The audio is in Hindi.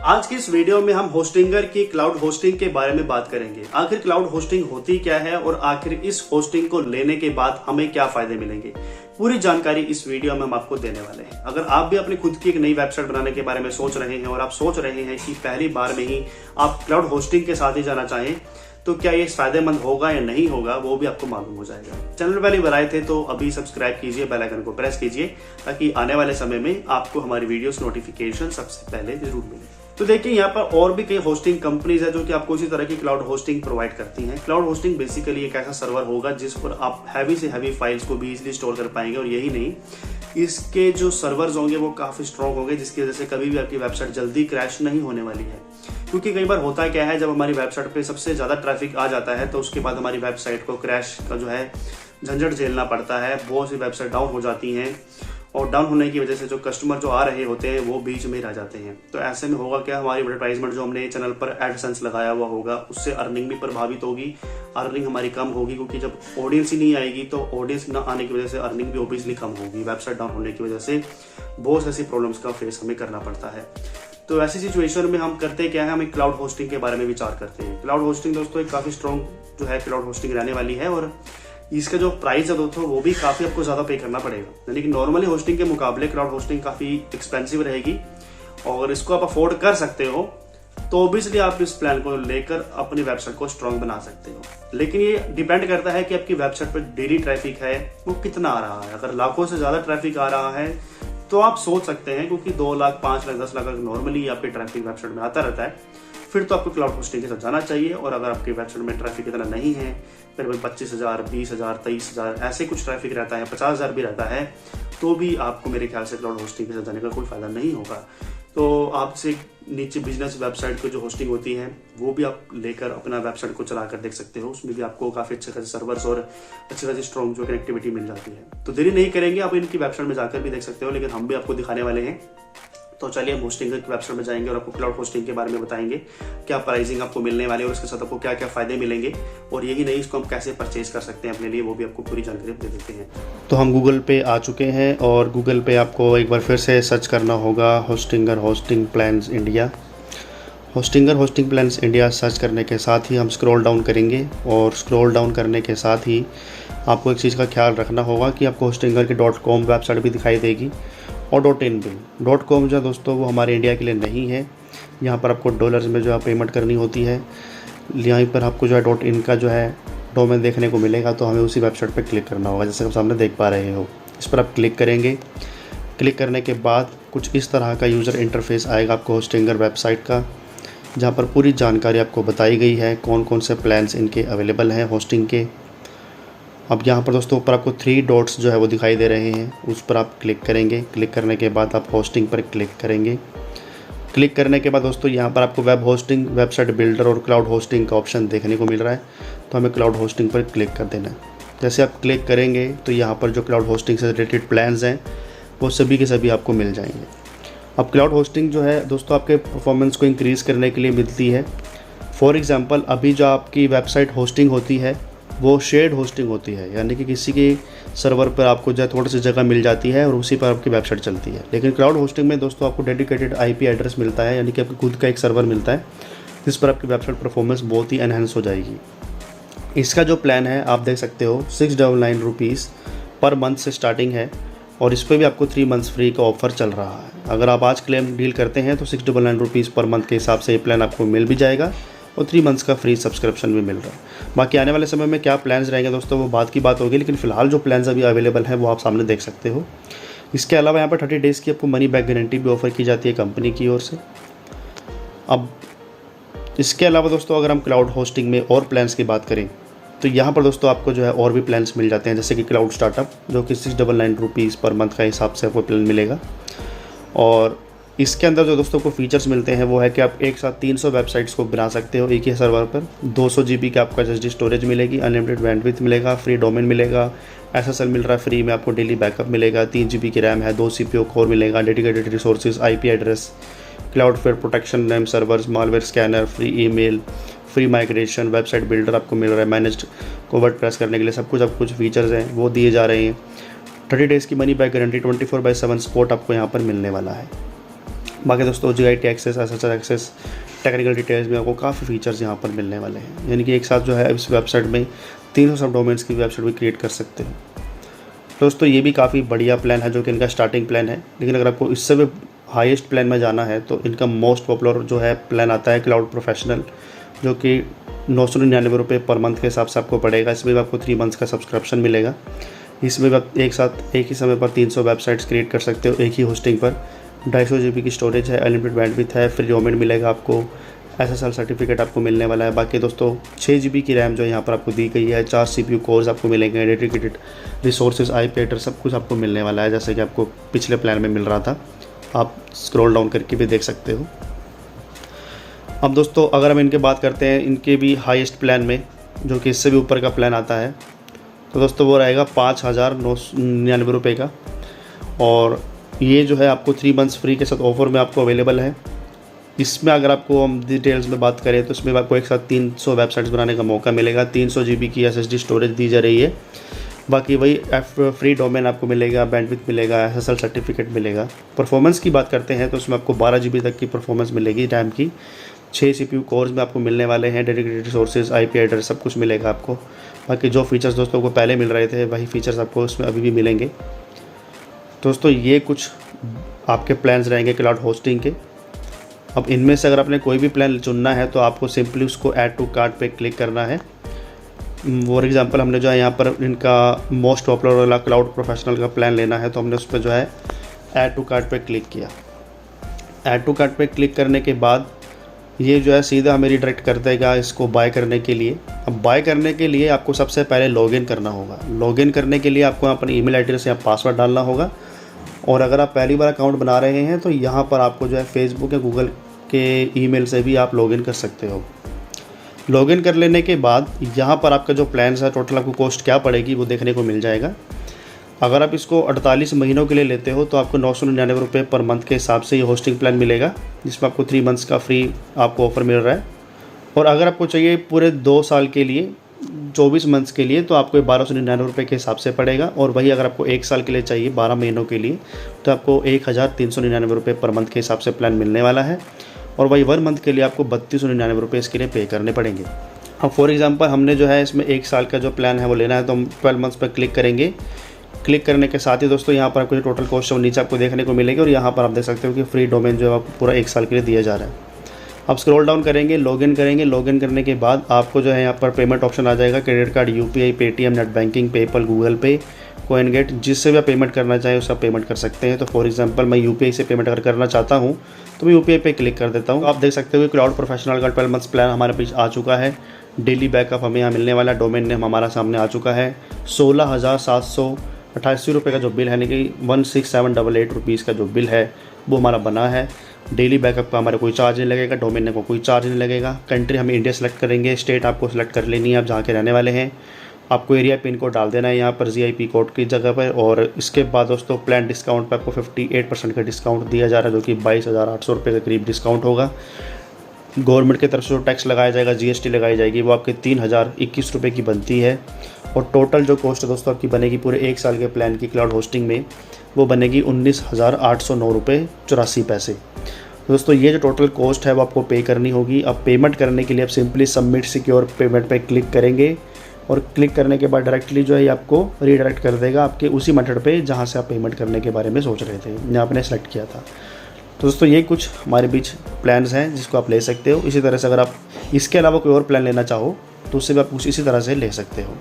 आज की इस वीडियो में हम होस्टिंगर की क्लाउड होस्टिंग के बारे में बात करेंगे। आखिर क्लाउड होस्टिंग होती क्या है और आखिर इस होस्टिंग को लेने के बाद हमें क्या फायदे मिलेंगे, पूरी जानकारी इस वीडियो में हम आपको देने वाले हैं। अगर आप भी अपनी खुद की एक नई वेबसाइट बनाने के बारे में सोच रहे हैं और आप सोच रहे हैं कि पहली बार में ही आप क्लाउड होस्टिंग के साथ ही जाना चाहें, तो क्या ये फायदेमंद होगा या नहीं होगा, वो भी आपको मालूम हो जाएगा। चैनल पर पहले बनाए थे तो अभी सब्सक्राइब कीजिए, बेल आइकन को प्रेस कीजिए ताकि आने वाले समय में आपको हमारी वीडियोस नोटिफिकेशन सबसे पहले जरूर मिले। तो देखिए, यहाँ पर और भी कई होस्टिंग कंपनीज है जो कि आपको इसी तरह की क्लाउड होस्टिंग प्रोवाइड करती हैं। क्लाउड होस्टिंग बेसिकली एक ऐसा सर्वर होगा जिस पर आप हैवी से हैवी फाइल्स को भी इजीली स्टोर कर पाएंगे, और यही नहीं, इसके जो सर्वर्स होंगे वो काफी स्ट्रॉन्ग होंगे, जिसकी वजह से कभी भी आपकी वेबसाइट जल्दी क्रैश नहीं होने वाली है। क्योंकि कई बार होता क्या है, जब हमारी वेबसाइट पे सबसे ज्यादा ट्रैफिक आ जाता है तो उसके बाद हमारी वेबसाइट को क्रैश का जो है झंझट झेलना पड़ता है। बहुत सी वेबसाइट डाउन हो जाती हैं और डाउन होने की वजह से जो कस्टमर जो आ रहे होते हैं वो बीच में रह जाते हैं। तो ऐसे में होगा क्या, हमारी एडवर्टाइजमेंट जो हमने चैनल पर एडसेंस लगाया हुआ होगा उससे अर्निंग भी प्रभावित होगी, अर्निंग हमारी कम होगी, क्योंकि जब ऑडियंस ही नहीं आएगी तो ऑडियंस ना आने की वजह से अर्निंग भी ऑब्वियसली कम होगी। वेबसाइट डाउन होने की वजह से बहुत ऐसी प्रॉब्लम्स का फेस हमें करना पड़ता है। तो ऐसी सिचुएशन में हम करते क्या है, हम एक क्लाउड होस्टिंग के बारे में विचार करते हैं। क्लाउड होस्टिंग दोस्तों एक काफी स्ट्रॉन्ग जो है क्लाउड होस्टिंग रहने वाली है, और इसका जो प्राइस है दोस्तों वो भी काफी आपको ज्यादा पे करना पड़ेगा। यानी कि नॉर्मली होस्टिंग के मुकाबले क्लाउड होस्टिंग काफी एक्सपेंसिव रहेगी, और इसको आप अफोर्ड कर सकते हो तो ऑब्वियसली आप इस प्लान को लेकर अपनी वेबसाइट को स्ट्रॉन्ग बना सकते हो। लेकिन ये डिपेंड करता है कि आपकी वेबसाइट पर डेली ट्रैफिक है वो कितना आ रहा है। अगर लाखों से ज्यादा ट्रैफिक आ रहा है तो आप सोच सकते हैं, क्योंकि 2 लाख 5 लाख 10 लाख अगर नॉर्मली आपके ट्रैफिक वेबसाइट में आता रहता है, फिर तो आपको क्लाउड होस्टिंग के साथ जाना चाहिए। और अगर आपकी वेबसाइट में ट्रैफिक इतना नहीं है, फिर 25,000 20,000 23,000 ऐसे कुछ ट्रैफिक रहता है, 50,000 भी रहता है, तो भी आपको मेरे ख्याल से क्लाउड होस्टिंग के साथ जाने का कोई फायदा नहीं होगा। तो आपसे नीचे बिजनेस वेबसाइट की जो होस्टिंग होती है वो भी आप लेकर अपना वेबसाइट को चला कर देख सकते हो। उसमें भी आपको काफी अच्छे खासे सर्वर्स और अच्छे खासी स्ट्रॉन्ग जो कनेक्टिविटी मिल जाती है। तो देरी नहीं करेंगे, आप इनकी वेबसाइट में जाकर भी देख सकते हो, लेकिन हम भी आपको दिखाने वाले हैं। तो चलिए हम होस्टिंग की वेबसाइट में जाएंगे और आपको क्लाउड होस्टिंग के बारे में बताएंगे, क्या प्राइसिंग आपको मिलने वाली है और उसके साथ आपको क्या क्या फायदे मिलेंगे, और यही नहीं, इसको हम कैसे परचेज कर सकते हैं अपने लिए, वो भी आपको पूरी जानकारी दे देते हैं। तो हम गूगल पे आ चुके हैं, और गूगल पे आपको एक बार फिर से सर्च करना होगा Hostinger hosting plans India. Hostinger hosting plans India search करने के साथ ही हम स्क्रॉल डाउन करेंगे, और स्क्रॉल डाउन करने के साथ ही आपको एक चीज़ का ख्याल रखना होगा कि आपको होस्टिंगर की .com वेबसाइट भी दिखाई देगी, और .in भी। .com जो है दोस्तों वो हमारे इंडिया के लिए नहीं है। यहाँ पर आपको डॉलर्स में जो है पेमेंट करनी होती है। यहाँ पर आपको जो है .in का जो है डोमेन देखने को मिलेगा, तो हमें उसी वेबसाइट पर क्लिक करना होगा, जैसे आप सामने देख पा रहे हो। इस पर आप क्लिक करेंगे। क्लिक करने के बाद कुछ इस तरह का यूज़र इंटरफेस आएगा आपको होस्टिंगर वेबसाइट का, जहाँ पर पूरी जानकारी आपको बताई गई है, कौन कौन से प्लान्स इनके अवेलेबल हैं होस्टिंग के। अब यहाँ पर दोस्तों ऊपर आपको 3 डॉट्स जो है वो दिखाई दे रहे हैं, उस पर आप क्लिक करेंगे। क्लिक करने के बाद आप होस्टिंग पर क्लिक करेंगे। क्लिक करने के बाद दोस्तों यहाँ पर आपको वेब होस्टिंग, वेबसाइट बिल्डर और क्लाउड होस्टिंग का ऑप्शन देखने को मिल रहा है, तो हमें क्लाउड होस्टिंग पर क्लिक कर देना है। जैसे आप क्लिक करेंगे तो यहाँ पर जो क्लाउड होस्टिंग से रिलेटेड प्लान्स हैं वो सभी के सभी आपको मिल जाएंगे। अब क्लाउड होस्टिंग जो है दोस्तों आपके परफॉर्मेंस को इंक्रीज़ करने के लिए मिलती है। फॉर एग्ज़ाम्पल, अभी जो आपकी वेबसाइट होस्टिंग होती है वो शेयर्ड होस्टिंग होती है, यानी कि किसी के सर्वर पर आपको जो है थोड़ी सी जगह मिल जाती है और उसी पर आपकी वेबसाइट चलती है। लेकिन क्लाउड होस्टिंग में दोस्तों आपको डेडिकेटेड IP एड्रेस मिलता है, यानी कि आपकी खुद का एक सर्वर मिलता है, जिस पर आपकी वेबसाइट परफॉर्मेंस बहुत ही एनहेंस हो जाएगी। इसका जो प्लान है आप देख सकते हो, 699 रुपीज़ पर मंथ से स्टार्टिंग है, और इस पर भी आपको 3 मंथ्स फ्री का ऑफर चल रहा है। अगर आप आज क्लेम डील करते हैं तो 699 रुपीज़ पर मंथ के हिसाब से ये प्लान आपको मिल भी जाएगा, और 3 मंथ्स का फ्री सब्सक्रिप्शन भी मिल रहा है। बाकी आने वाले समय में क्या प्लान्स रहेंगे दोस्तों वो बात की बात होगी, लेकिन फिलहाल जो प्लान्स अभी अवेलेबल हैं वो आप सामने देख सकते हो। इसके अलावा यहाँ पर 30 डेज़ की आपको मनी बैक गारंटी भी ऑफर की जाती है कंपनी की ओर से। अब इसके अलावा दोस्तों अगर हम क्लाउड होस्टिंग में और प्लान्स की बात करें तो यहाँ पर दोस्तों आपको जो है और भी प्लान्स मिल जाते हैं, जैसे कि क्लाउड स्टार्टअप, जो कि 699 रुपीज़ पर मंथ का हिसाब से आपको प्लान मिलेगा। और इसके अंदर जो दोस्तों को फीचर्स मिलते हैं वो है कि आप एक साथ 300 वेबसाइट्स को बना सकते हो एक ही सर्वर पर। 200 GB का आपका SSD स्टोरेज मिलेगी, अनलिमिटेड बैंडविड्थ मिलेगा, फ्री डोमेन मिलेगा, SSL मिल रहा है फ्री में, आपको डेली बैकअप मिलेगा, 3 GB की रैम है, 2 CPU कोर मिलेगा, dedicated resources, IP address, cloud fair protection, name servers, malware scanner, free email, free migration, website builder आपको मिल रहा है, मैनेज्ड को वर्डप्रेस करने के लिए सब कुछ फीचर्स हैं वो दिए जा रहे हैं। 30 डेज़ की मनी बैक गारंटी, 24/7 सपोर्ट आपको यहाँ पर मिलने वाला है। बाकी दोस्तों GIT access, SSL access, technical details में आपको काफ़ी फीचर्स यहाँ पर मिलने वाले हैं। यानी कि एक साथ जो है इस वेबसाइट में 300 सब डोमेन्स की वेबसाइट भी क्रिएट कर सकते हो। दोस्तों ये भी काफ़ी बढ़िया प्लान है जो कि इनका स्टार्टिंग प्लान है। लेकिन अगर आपको इससे भी हाईएस्ट प्लान में जाना है तो इनका मोस्ट पॉपुलर जो है प्लान आता है क्लाउड प्रोफेशनल, जो कि 999 रुपये पर मंथ के हिसाब से आपको पड़ेगा। इसमें भी आपको 3 मंथ्स का सब्सक्रिप्शन मिलेगा। इसमें भी आप एक साथ एक ही समय पर 300 वेबसाइट्स क्रिएट कर सकते हो एक ही होस्टिंग पर। 250 GB की स्टोरेज है, अनलिमिटेड बैंडविड्थ है, फ्री रोमिंग मिलेगा आपको, SSL सर्टिफिकेट आपको मिलने वाला है। बाकी दोस्तों 6 GB की रैम जो यहाँ पर आपको दी गई है, 4 CPU कोर्स आपको मिलेंगे, डेडिकेटेड रिसोर्सेज, IP एड्रेस सब कुछ आपको मिलने वाला है, जैसे कि आपको पिछले प्लान में मिल रहा था। आप स्क्रॉल डाउन करके भी देख सकते हो। अब दोस्तों अगर हम इनके बात करते हैं इनके भी हाईएस्ट प्लान में, जो कि इससे भी ऊपर का प्लान आता है, तो दोस्तों वो रहेगा 5,999 रुपये का। और ये जो है आपको 3 मंथ्स फ्री के साथ ऑफर में आपको अवेलेबल है। इसमें अगर आपको हम डिटेल्स में बात करें तो इसमें आपको एक साथ 300 वेबसाइट्स बनाने का मौका मिलेगा। 300 GB की SSD स्टोरेज दी जा रही है। बाकी वही फ्री डोमेन आपको मिलेगा, बैंडविड्थ मिलेगा, SSL सर्टिफिकेट मिलेगा। परफॉर्मेंस की बात करते हैं तो उसमें आपको 12 GB तक की परफॉर्मेंस मिलेगी रैम की। 6 CPU कोर्स में आपको मिलने वाले हैं, डेडिकेटेड रिसोर्सेज, IP एड्रेस सब कुछ मिलेगा आपको। बाकी जो फीचर्स दोस्तों को पहले मिल रहे थे वही फीचर्स आपको इसमें अभी भी मिलेंगे। दोस्तों ये कुछ आपके प्लान्स रहेंगे क्लाउड होस्टिंग के। अब इनमें से अगर आपने कोई भी प्लान चुनना है तो आपको सिंपली उसको ऐड टू कार्ट पे क्लिक करना है। फॉर एग्जांपल हमने जो है यहाँ पर इनका मोस्ट पॉपुलर वाला क्लाउड प्रोफेशनल का प्लान लेना है, तो हमने उस पर जो है ऐड टू कार्ट पे क्लिक किया। ऐड टू कार्ट पे क्लिक करने के बाद ये जो है सीधा हमें रिडायरेक्ट कर देगा इसको बाय करने के लिए। अब बाय करने के लिए आपको सबसे पहले लॉगिन करना होगा। लॉगिन करने के लिए आपको अपनी ईमेल एड्रेस या पासवर्ड डालना होगा। और अगर आप पहली बार अकाउंट बना रहे हैं तो यहाँ पर आपको जो है फेसबुक या गूगल के ईमेल से भी आप लॉगिन कर सकते हो। लॉगिन कर लेने के बाद यहाँ पर आपका जो प्लान है टोटल आपको कॉस्ट क्या पड़ेगी वो देखने को मिल जाएगा। अगर आप इसको 48 महीनों के लिए लेते हो तो आपको 999 रुपये पर मंथ के हिसाब से ये होस्टिंग प्लान मिलेगा, जिसमें आपको 3 मंथ्स का फ्री आपको ऑफ़र मिल रहा है। और अगर आपको चाहिए पूरे 2 साल के लिए 24 मंथ्स के लिए तो आपको 1299 रुपये के हिसाब से पड़ेगा। और वही अगर आपको 1 साल के लिए चाहिए 12 महीनों के लिए तो आपको 1399 रुपये पर मंथ के हिसाब से प्लान मिलने वाला है। और वही 1 मंथ के लिए आपको 3299 रुपये इसके लिए पे करने पड़ेंगे। अब फॉर एग्जांपल हमने जो है इसमें 1 साल का जो प्लान है वो लेना है तो हम 12 मंथ्स पर क्लिक करेंगे। क्लिक करने के साथ ही दोस्तों यहाँ पर आपको जो टोटल कॉस्ट है वो नीचे आपको देखने को मिलेगी। और यहाँ पर आप देख सकते हो कि फ्री डोमेन जो है आपको पूरा 1 साल के लिए दिया जा रहा है। अब स्क्रॉल डाउन करेंगे, लॉगिन करेंगे। लॉगिन करने के बाद आपको जो है यहाँ पर पेमेंट ऑप्शन आ जाएगा। Credit card, UPI, Paytm, net banking, PayPal, Google पे, कॉइनगेट, जिससे भी आप पेमेंट करना चाहें उससे आप पेमेंट कर सकते हैं। तो फॉर एग्जांपल मैं UPI से पेमेंट अगर करना चाहता हूँ तो मैं UPI पे क्लिक कर देता हूँ। आप देख सकते हो कि क्लाउड प्रोफेशनल का 12 मंथ्स प्लान हमारे पास आ चुका है। डेली बैकअप हमें यहाँ मिलने वाला, डोमेन नेम हमारा सामने आ चुका है। 16,788 रुपये का जो बिल है, यानी कि 16,788 रुपीज़ का जो बिल है वो हमारा बना है। डेली बैकअप का हमारा कोई चार्ज नहीं लगेगा, डोमेन नेम को कोई चार्ज नहीं लगेगा। कंट्री हम इंडिया सेलेक्ट करेंगे, स्टेट आपको सेलेक्ट कर लेनी है आप जहाँ के रहने वाले हैं। आपको एरिया पिन कोड डाल देना है यहाँ पर GIP कोड की जगह पर। और इसके बाद दोस्तों प्लान डिस्काउंट पर आपको 58% का डिस्काउंट दिया जा रहा है, जो कि 22,800 रुपये के करीब डिस्काउंट होगा। गवर्नमेंट की तरफ से जो टैक्स लगाया जाएगा, GST लगाई जाएगी, वो आपके 3021 रुपये की बनती है। और टोटल जो कॉस्ट है दोस्तों आपकी बनेगी पूरे 1 साल के प्लान की क्लाउड होस्टिंग में, वो बनेगी 19,809 रुपये 84 पैसे। दोस्तों ये जो टोटल कॉस्ट है वो आपको पे करनी होगी। अब पेमेंट करने के लिए आप सिंपली सबमिट सिक्योर पेमेंट पे क्लिक करेंगे। और क्लिक करने के बाद डायरेक्टली जो है आपको रीडायरेक्ट कर देगा आपके उसी मेथड पे जहाँ से आप पेमेंट करने के बारे में सोच रहे थे, जहाँ आपने सेलेक्ट किया था। तो दोस्तों ये कुछ हमारे बीच प्लान्स हैं जिसको आप ले सकते हो। इसी तरह से अगर आप इसके अलावा कोई और प्लान लेना चाहो तो उससे भी आप इसी तरह से ले सकते हो।